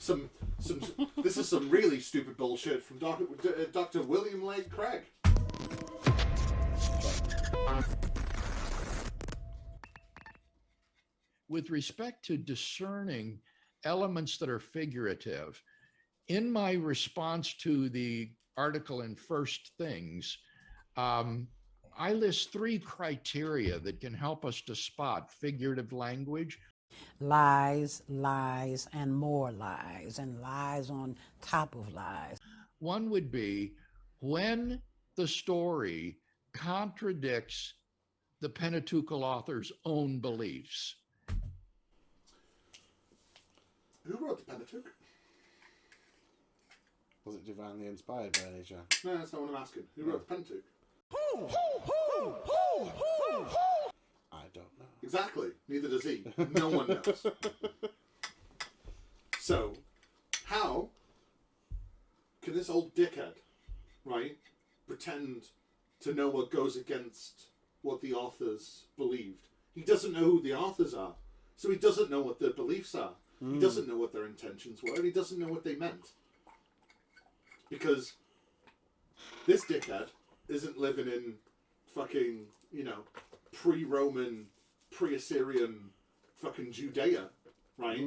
This is some really stupid bullshit from Dr. William Lane Craig. With respect to discerning elements that are figurative, in my response to the article in First Things, I list 3 criteria that can help us to spot figurative language. Lies, lies, and more lies, and lies on top of lies. One would be when the story contradicts the Pentateuchal author's own beliefs. Who wrote the Pentateuch? Was it divinely inspired by any chance? No, that's not what I'm asking. Who wrote the Pentateuch? I don't know. Exactly. Neither does he. No one knows. So, how can this old dickhead, right, pretend to know what goes against what the authors believed? He doesn't know who the authors are, so he doesn't know what their beliefs are. He doesn't know what their intentions were, and he doesn't know what they meant. Because this dickhead isn't living in fucking, pre-Roman, pre-Assyrian fucking Judea, right?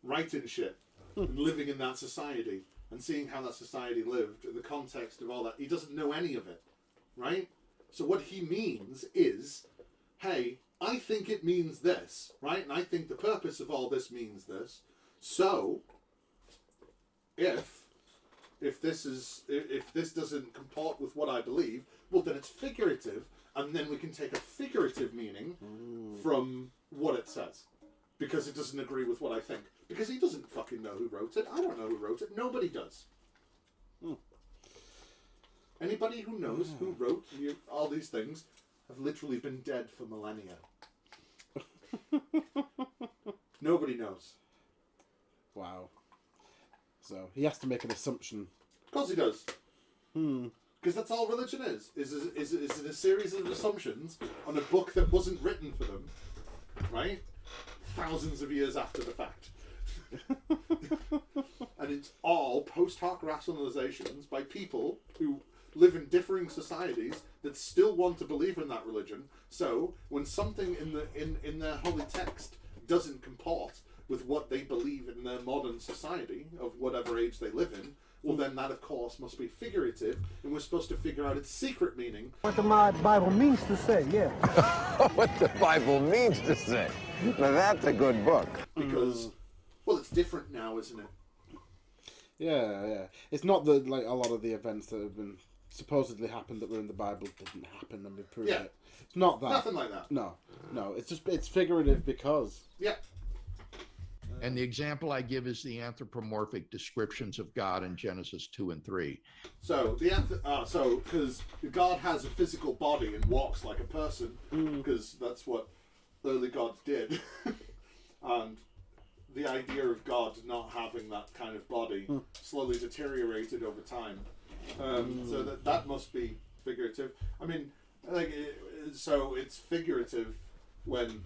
Writing shit and living in that society and seeing how that society lived in the context of all that. He doesn't know any of it, right? So what he means is, hey, I think it means this, right? And I think the purpose of all this means this. So, if this doesn't comport with what I believe, well, then it's figurative, and then we can take a figurative meaning from what it says, because it doesn't agree with what I think. Because he doesn't fucking know who wrote it. I don't know who wrote it. Nobody does. Anybody who knows who wrote all these things have literally been dead for millennia. Nobody knows. Wow. So he has to make an assumption. Of course he does. Because that's all religion is. Is it a series of assumptions on a book that wasn't written for them, right? Thousands of years after the fact. And it's all post hoc rationalizations by people who live in differing societies that still want to believe in that religion. So when something in their holy text doesn't comport with what they believe in their modern society of whatever age they live in, well then that of course must be figurative, and we're supposed to figure out its secret meaning. What the Bible means to say, yeah. What the Bible means to say. Now that's a good book. Because, well, it's different now, isn't it? Yeah. It's not that like a lot of the events that have been supposedly happened that were in the Bible didn't happen and we proved it. It's not that. Nothing like that. No. It's figurative because. Yeah. And the example I give is the anthropomorphic descriptions of God in Genesis 2 and 3. So because God has a physical body and walks like a person, because that's what early gods did, and the idea of God not having that kind of body slowly deteriorated over time. So that must be figurative. I mean, so it's figurative when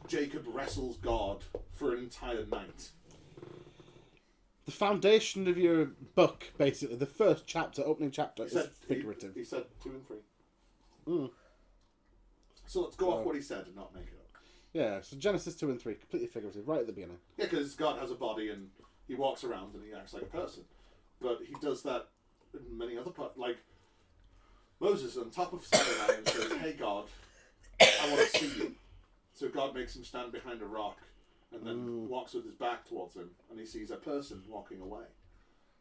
Jacob wrestles God for an entire night. The foundation of your book, basically, the first chapter, opening chapter, is figurative. He said 2 and 3. So let's go off what he said and not make it up. Yeah, so Genesis 2 and 3, completely figurative, right at the beginning. Yeah, because God has a body and he walks around and he acts like a person. But he does that in many other parts. Like, Moses on top of Sinai and says, hey God, I want to see you. So God makes him stand behind a rock and then walks with his back towards him, and he sees a person walking away.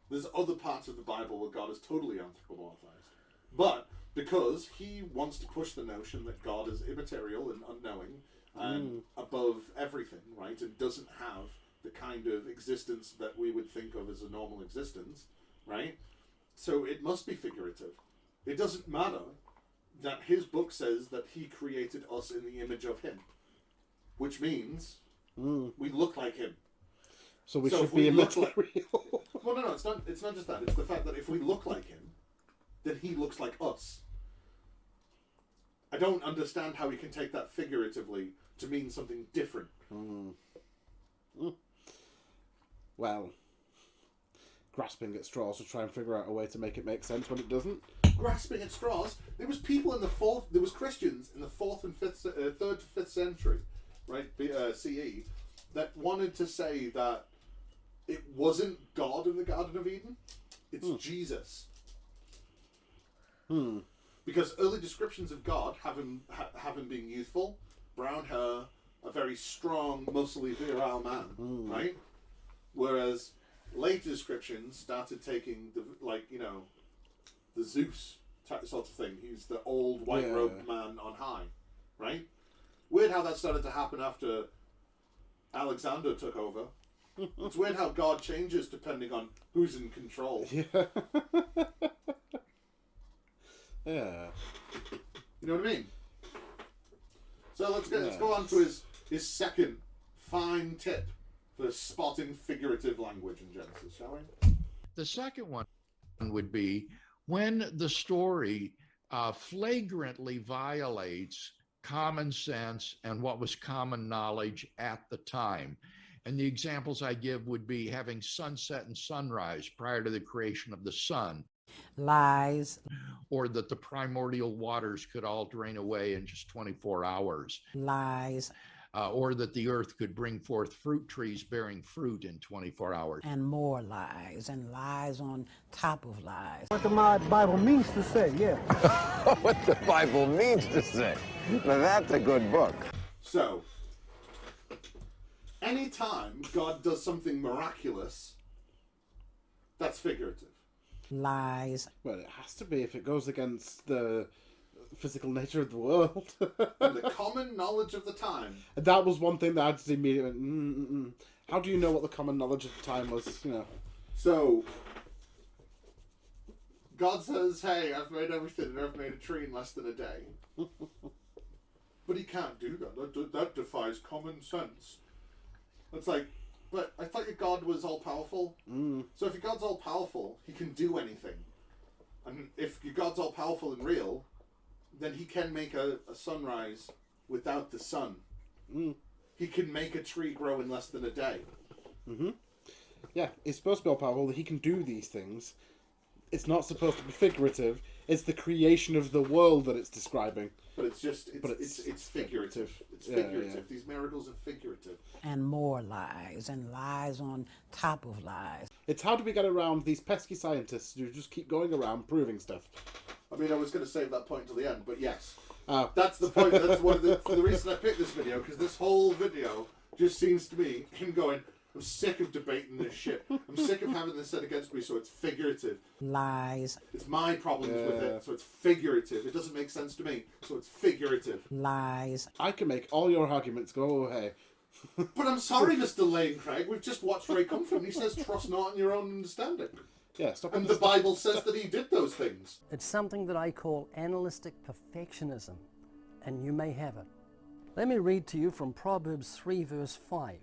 There's other parts of the Bible where God is totally anthropomorphized. But because he wants to push the notion that God is immaterial and unknowing and above everything, right, and doesn't have the kind of existence that we would think of as a normal existence, right? So it must be figurative. It doesn't matter that his book says that he created us in the image of him, which means we look like him. So we should be immaterial. Well, no, it's not just that. It's the fact that if we look like him, then he looks like us. I don't understand how we can take that figuratively to mean something different. well, grasping at straws to try and figure out a way to make it make sense when it doesn't. Grasping at straws. There was people in the Christians in the 4th and 5th, 3rd to 5th century, right, CE, that wanted to say that it wasn't God in the Garden of Eden, it's Jesus. Because early descriptions of God having been youthful, brown hair, a very strong, muscly, virile man, right? Whereas later descriptions started taking the Zeus type sort of thing. He's the old white-robed man on high, right? Weird how that started to happen after Alexander took over. It's weird how God changes depending on who's in control. Yeah. Yeah. You know what I mean? So let's go on to his second fine tip for spotting figurative language in Genesis, shall we? The second one would be when the story flagrantly violates common sense and what was common knowledge at the time. And the examples I give would be having sunset and sunrise prior to the creation of the sun. Lies. Or that the primordial waters could all drain away in just 24 hours. Lies. Or that the earth could bring forth fruit trees bearing fruit in 24 hours. And more lies, and lies on top of lies. What the Bible means to say, yeah. What the Bible means to say. Now that's a good book. So, anytime God does something miraculous, that's figurative. Lies. Well, it has to be if it goes against the physical nature of the world. And the common knowledge of the time. And that was one thing that I just immediately went, How do you know what the common knowledge of the time was, So, God says, hey, I've made everything and I've made a tree in less than a day. But he can't do that. That defies common sense. It's like, but I thought your God was all-powerful. So if your God's all-powerful, he can do anything. And if your God's all-powerful and real, then he can make a sunrise without the sun. He can make a tree grow in less than a day. Yeah, it's supposed to be all powerful that he can do these things. It's not supposed to be figurative. It's the creation of the world that it's describing. But it's just, it's figurative. It's figurative. Yeah. These miracles are figurative. And more lies, and lies on top of lies. It's how do we get around these pesky scientists who just keep going around proving stuff? I mean, I was going to save that point till the end, but yes. Oh. That's the point. That's one of the reason I picked this video, because this whole video just seems to me him going, I'm sick of debating this shit. I'm sick of having this said against me, so it's figurative. Lies. It's my problems with it, so it's figurative. It doesn't make sense to me, so it's figurative. Lies. I can make all your arguments go away. But I'm sorry, Mr. Lane Craig. We've just watched Ray Comfort, and he says, trust not in your own understanding. Yeah, stop. And the Bible says that he did those things. It's something that I call analytic perfectionism, and you may have it. Let me read to you from Proverbs 3, verse 5.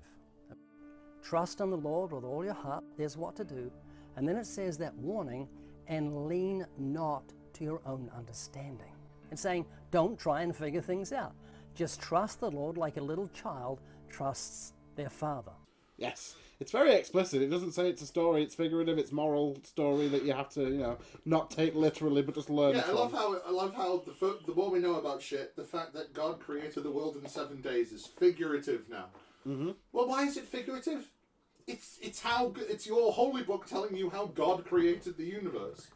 Trust in the Lord with all your heart, there's what to do. And then it says that warning, and lean not to your own understanding. It's saying, don't try and figure things out. Just trust the Lord like a little child trusts their father. Yes, it's very explicit. It doesn't say it's a story, it's figurative, it's moral story that you have to, not take literally, but just learn Yeah, from. I love how the more we know about shit, the fact that God created the world in 7 days is figurative now. Well, why is it figurative? It's your holy book telling you how God created the universe.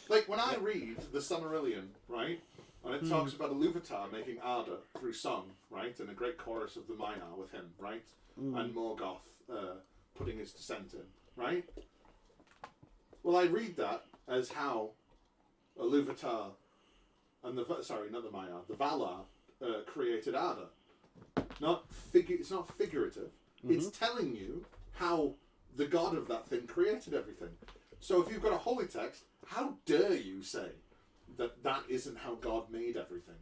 Like when I read the Silmarillion, right, and it talks about Iluvatar making Arda through song, right, and a great chorus of the Maiar with him, right, and Morgoth putting his descent in, right. Well, I read that as how Iluvatar and the Valar created Arda. It's not figurative. It's telling you how the god of that thing created everything. So if you've got a holy text, how dare you say that that isn't how God made everything?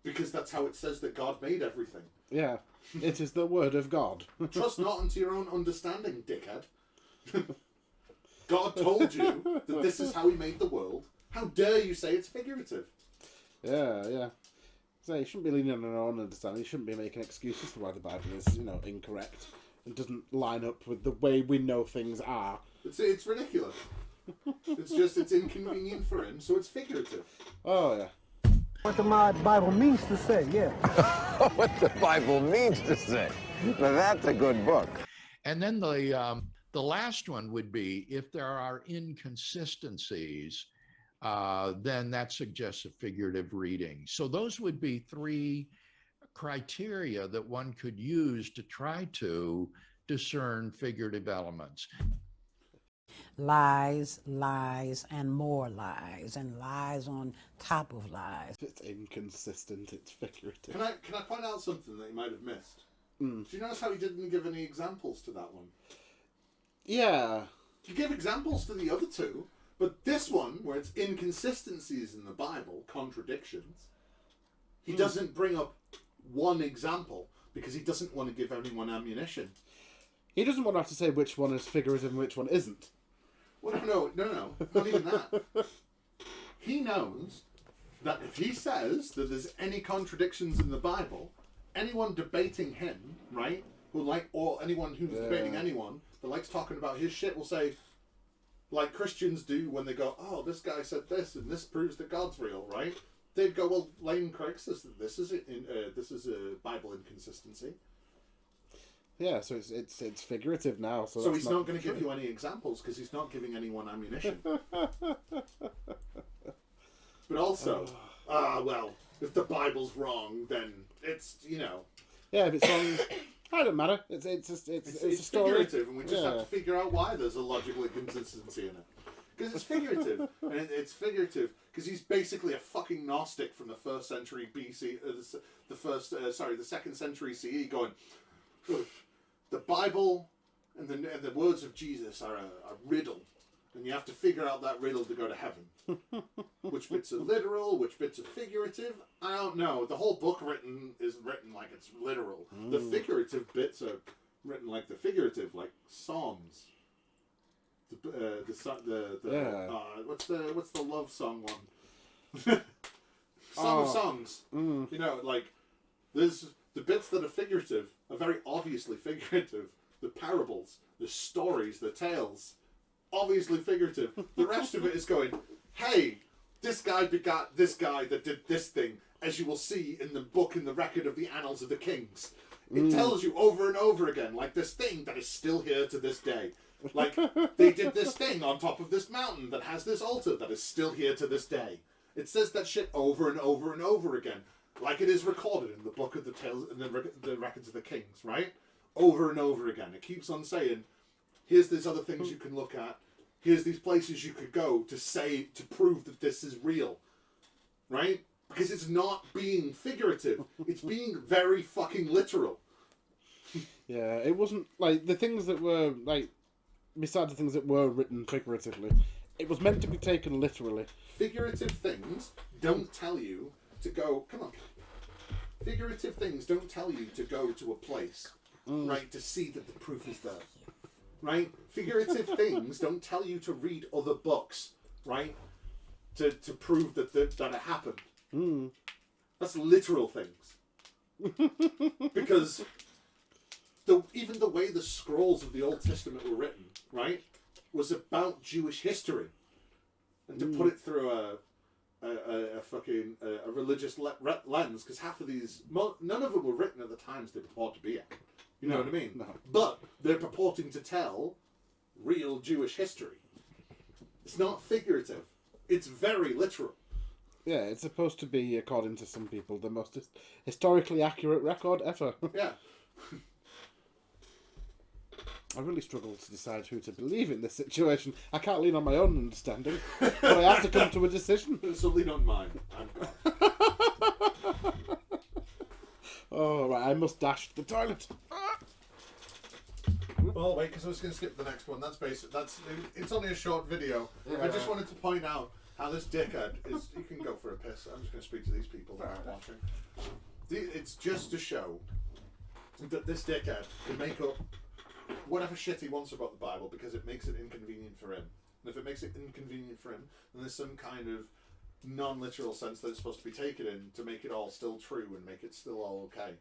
Because that's how it says that God made everything. Yeah, it is the word of God. Trust not unto your own understanding, dickhead. God told you that this is how he made the world. How dare you say it's figurative? Yeah. So you shouldn't be leaning on your own understanding. You shouldn't be making excuses for why the Bible is, incorrect. It doesn't line up with the way we know things are. It's ridiculous. It's inconvenient for him, so it's figurative. Oh, yeah. What the Bible means to say, yeah. What the Bible means to say. Now that's a good book. And then the last one would be if there are inconsistencies, then that suggests a figurative reading. So those would be three criteria that one could use to try to discern figurative elements. Lies, lies, and more lies, and lies on top of lies. If it's inconsistent, it's figurative. Can I point out something that you might have missed? Do you notice how he didn't give any examples to that one? Yeah. He gave examples to the other two, but this one, where it's inconsistencies in the Bible, contradictions, he doesn't bring up one example because he doesn't want to give anyone ammunition. He doesn't want to have to say which one is figurative and which one isn't. Well, no, not even that. He knows that if he says that there's any contradictions in the Bible, anyone debating him, right, or anyone who's debating anyone that likes talking about his shit will say, like Christians do when they go, oh, this guy said this and this proves that God's real, right? They'd go, well, Lane Craig says that this is a Bible inconsistency. Yeah, so it's figurative now. So he's not going to give you any examples because he's not giving anyone ammunition. But also, well, if the Bible's wrong, then it's, Yeah, if it's wrong, it don't matter. It's a story. Figurative, and we just have to figure out why there's a logical inconsistency in it. Because it's figurative, and it's figurative because he's basically a fucking Gnostic from the 1st century BC, the 2nd century CE, going, the Bible and the words of Jesus are a riddle, and you have to figure out that riddle to go to heaven. Which bits are literal, which bits are figurative, I don't know. The whole book is written like it's literal. The figurative bits are written like the figurative, like Psalms. What's the love song one? Song of Songs. Like there's the bits that are figurative are very obviously figurative. The parables, the stories, the tales, obviously figurative. The rest of it is going, hey, this guy begot this guy that did this thing, as you will see in the book in the record of the Annals of the Kings. It tells you over and over again, like this thing that is still here to this day. Like, they did this thing on top of this mountain that has this altar that is still here to this day. It says that shit over and over and over again, like it is recorded in the book of the tales and the records of the kings, right? Over and over again. It keeps on saying, here's these other things you can look at. Here's these places you could go to prove that this is real, right? Because it's not being figurative. It's being very fucking literal. Yeah, it wasn't like the things that were like. Besides the things that were written figuratively, it was meant to be taken literally. Figurative things don't tell you to go, come on. Figurative things don't tell you to go to a place, right, to see that the proof is there. Right? Figurative things don't tell you to read other books, right, to prove that it happened. That's literal things. Because even the way the scrolls of the Old Testament were written, right, was about Jewish history, and to put it through a religious lens, because half of these, none of them were written at the times they purport to be at. You know what I mean? No. But they're purporting to tell real Jewish history. It's not figurative. It's very literal. Yeah, it's supposed to be, according to some people, the most historically accurate record ever. Yeah. I really struggle to decide who to believe in this situation. I can't lean on my own understanding, but I have to come to a decision. So lean on mine. I'm God. Oh, right, I must dash to the toilet. Oh, wait, because I was going to skip the next one. That's basic. It's only a short video. Yeah. I just wanted to point out how this dickhead is. You can go for a piss. I'm just going to speak to these people that are watching. It's just to show that this dickhead can make up whatever shit he wants about the Bible because it makes it inconvenient for him. And if it makes it inconvenient for him, then there's some kind of non-literal sense that it's supposed to be taken in to make it all still true and make it still all okay.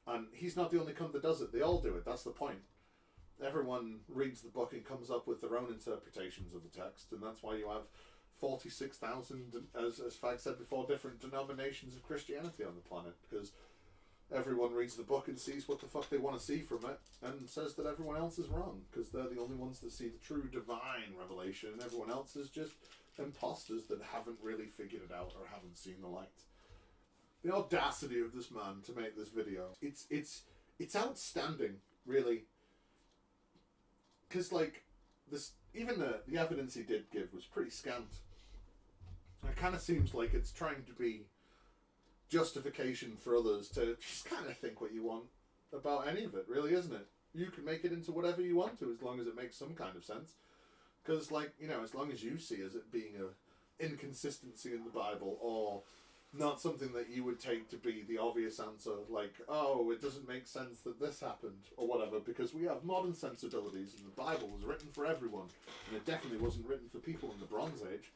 And he's not the only cunt that does it. They all do it. That's the point. everyone reads the book and comes up with their own interpretations of the text, and that's why you have 46,000, as Fag said before, different denominations of Christianity on the planet, because everyone reads the book and sees what the fuck they want to see from it, and says that everyone else is wrong, because they're the only ones that see the true divine revelation, and everyone else is just imposters that haven't really figured it out or haven't seen the light. The audacity of this man to make this video, it's outstanding, really. Because, like, this, even the evidence he did give was pretty scant. It kind of seems like it's trying to be justification for others to just kind of think what you want about any of it, really, isn't it? You can make it into whatever you want to, as long as it makes some kind of sense. Because, like, you know, as long as you see as it being a inconsistency in the Bible, or not something that you would take to be the obvious answer, like, oh, it doesn't make sense that this happened, or whatever, because we have modern sensibilities, and the Bible was written for everyone, and it definitely wasn't written for people in the Bronze Age.